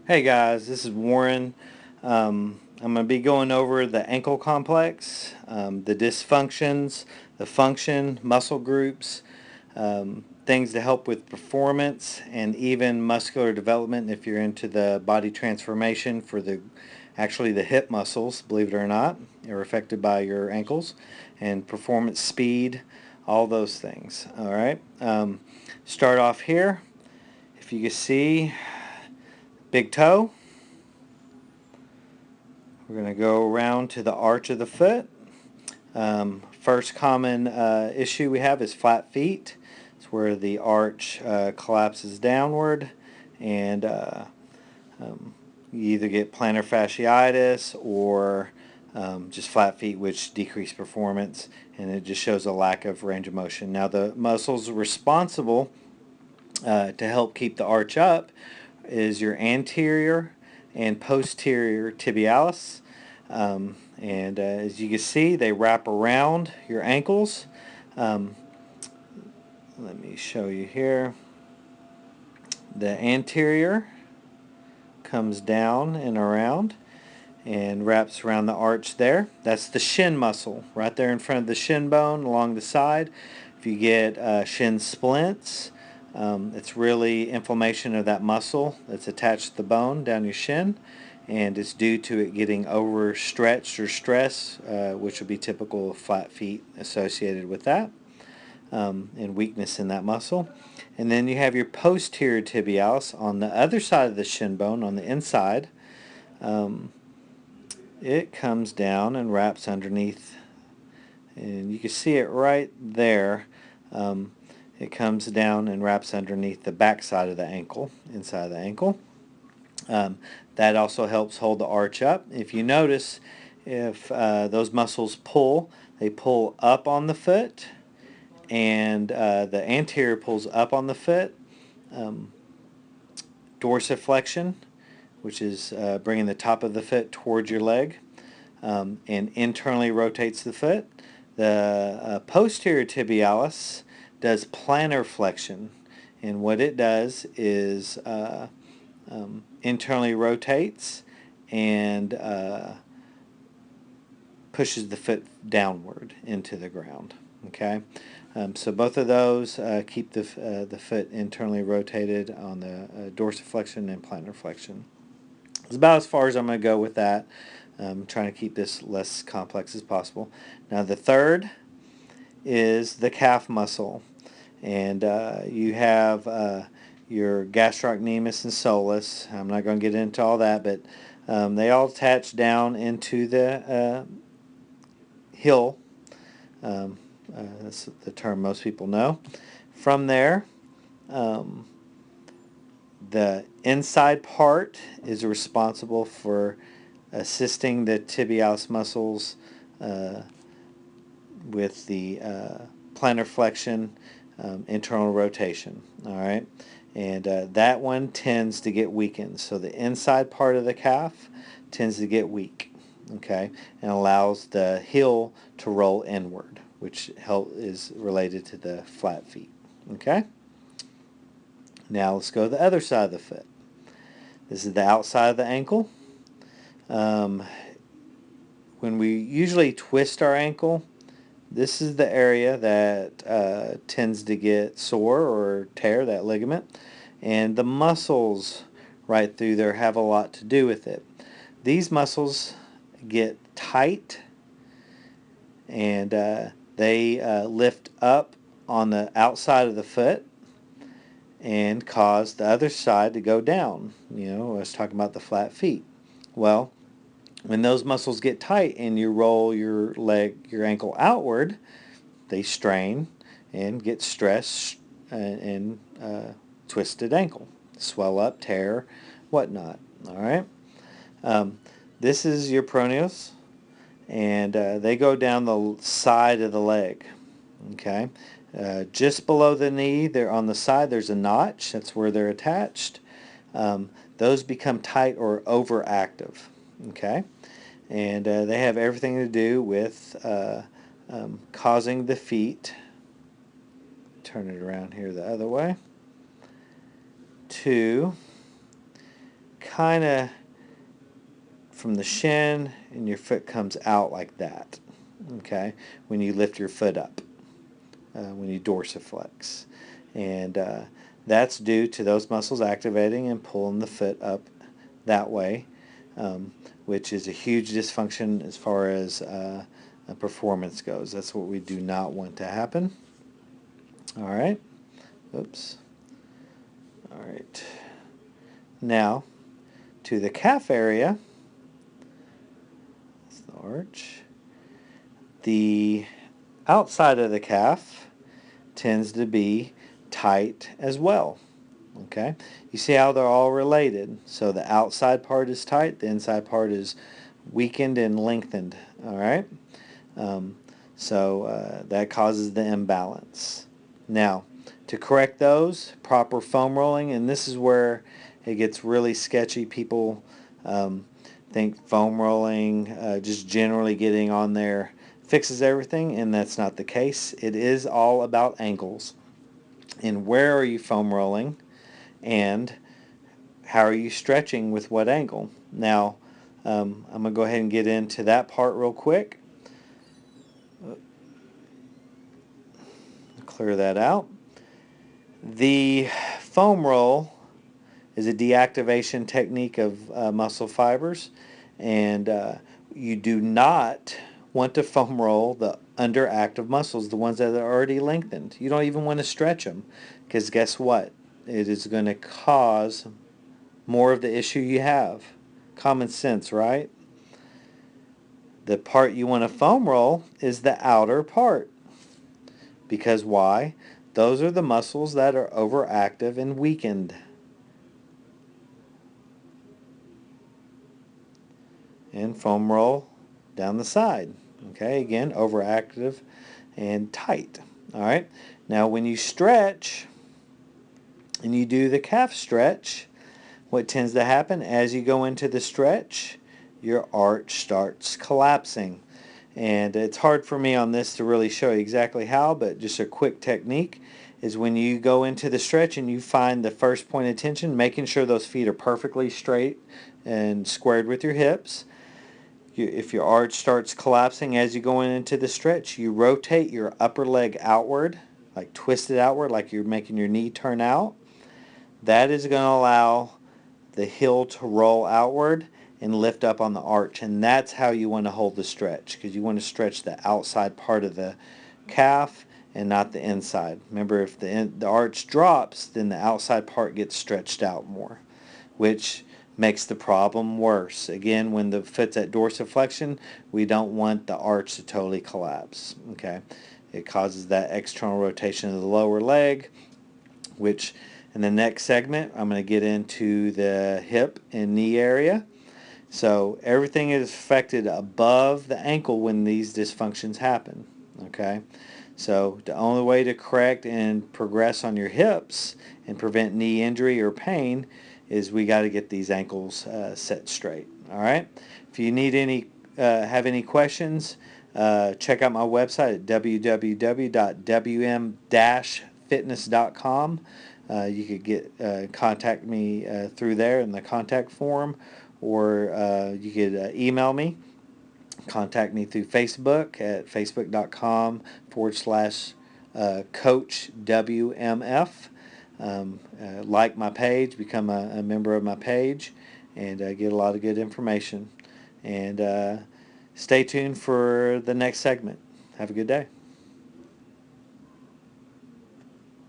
Hey guys, this is Warren. I'm going to be going over the ankle complex, the dysfunctions, the function, muscle groups, things to help with performance, and even muscular development if you're into the body transformation for actually the hip muscles, believe it or not, are affected by your ankles, and performance speed, all those things. All right. Start off here. If you can see, big toe. We're going to go around to the arch of the foot. First common issue we have is flat feet. It's where the arch collapses downward, and you either get plantar fasciitis or just flat feet, which decrease performance, and it just shows a lack of range of motion. Now, the muscles responsible to help keep the arch up is your anterior and posterior tibialis. And as you can see, they wrap around your ankles. Um, Let me show you here. The anterior comes down and around and wraps around the arch there. That's the shin muscle right there in front of the shin bone along the side. If you get shin splints, it's really inflammation of that muscle that's attached to the bone down your shin, and it's due to it getting overstretched or stress, which would be typical of flat feet associated with that, and weakness in that muscle. And then you have your posterior tibialis on the other side of the shin bone, on the inside. Um, it comes down and wraps underneath, and you can see it right there. Um, it comes down and wraps underneath the back side of the ankle, inside of the ankle. Um, that also helps hold the arch up. If you notice, if those muscles pull, they pull up on the foot, and the anterior pulls up on the foot. Um, Dorsiflexion, which is bringing the top of the foot towards your leg, and internally rotates the foot. The posterior tibialis does plantar flexion, and what it does is internally rotates and pushes the foot downward into the ground. Okay, so both of those keep the foot internally rotated on the dorsiflexion and plantar flexion. It's about as far as I'm going to go with that. I'm trying to keep this less complex as possible. Now the third is the calf muscle, and you have your gastrocnemius and soleus. I'm not going to get into all that, but they all attach down into the heel. That's the term most people know. From there, um, the inside part is responsible for assisting the tibialis muscles uh, with the plantar flexion, internal rotation. All right, and that one tends to get weakened. So the inside part of the calf tends to get weak. Okay, and allows the heel to roll inward, which is related to the flat feet. Okay. Now let's go to the other side of the foot. This is the outside of the ankle. Um, when we usually twist our ankle, this is the area that tends to get sore or tear that ligament, and the muscles right through there have a lot to do with it. These muscles get tight, and they lift up on the outside of the foot and cause the other side to go down. You know, I was talking about the flat feet. Well, when those muscles get tight and you roll your ankle outward, they strain and get stressed and twisted ankle, swell up, tear, whatnot. All right. Um, this is your peroneus, and they go down the side of the leg. Okay. Just below the knee, they're on the side. There's a notch. That's where they're attached. Those become tight or overactive. Okay. And they have everything to do with causing the feet, turn it around here the other way, to kind of from the shin, and your foot comes out like that, okay, when you lift your foot up, when you dorsiflex. And that's due to those muscles activating and pulling the foot up that way, which is a huge dysfunction as far as performance goes. That's what we do not want to happen. All right. Oops. All right. Now, to the calf area, that's the arch. The outside of the calf tends to be tight as well. Okay, you see how they're all related. So the outside part is tight, the inside part is weakened and lengthened. All right, so that causes the imbalance. Now, to correct those, proper foam rolling, and this is where it gets really sketchy. People think foam rolling, just generally getting on there, fixes everything, and that's not the case. It is all about angles. And where are you foam rolling? And how are you stretching with what angle? Now, I'm going to go ahead and get into that part real quick. Clear that out. The foam roll is a deactivation technique of muscle fibers, and you do not want to foam roll the underactive muscles, the ones that are already lengthened. You don't even want to stretch them, because guess what? It is going to cause more of the issue you have. Common sense, right? The part you want to foam roll is the outer part. Because why? Those are the muscles that are overactive and weakened. And foam roll down the side. Okay, again, overactive and tight. All right, now when you stretch and you do the calf stretch, what tends to happen as you go into the stretch, your arch starts collapsing. And it's hard for me on this to really show you exactly how, but just a quick technique is when you go into the stretch and you find the first point of tension, making sure those feet are perfectly straight and squared with your hips. If your arch starts collapsing as you go into the stretch, you rotate your upper leg outward, like twist it outward, like you're making your knee turn out. That is going to allow the heel to roll outward and lift up on the arch, and that's how you want to hold the stretch, because you want to stretch the outside part of the calf and not the inside. Remember, if the arch drops, then the outside part gets stretched out more, which makes the problem worse. Again, when the foot's at dorsiflexion, we don't want the arch to totally collapse. Okay, it causes that external rotation of the lower leg, which in the next segment I'm going to get into the hip and knee area. So everything is affected above the ankle when these dysfunctions happen. Okay, so the only way to correct and progress on your hips and prevent knee injury or pain is we got to get these ankles set straight. All right. If you need any, have any questions, check out my website at www.wm-fitness.com. You could get contact me through there in the contact form, or you could email me. Contact me through Facebook at facebook.com/Coach WMF. Like my page, become a member of my page, and get a lot of good information. And stay tuned for the next segment. Have a good day.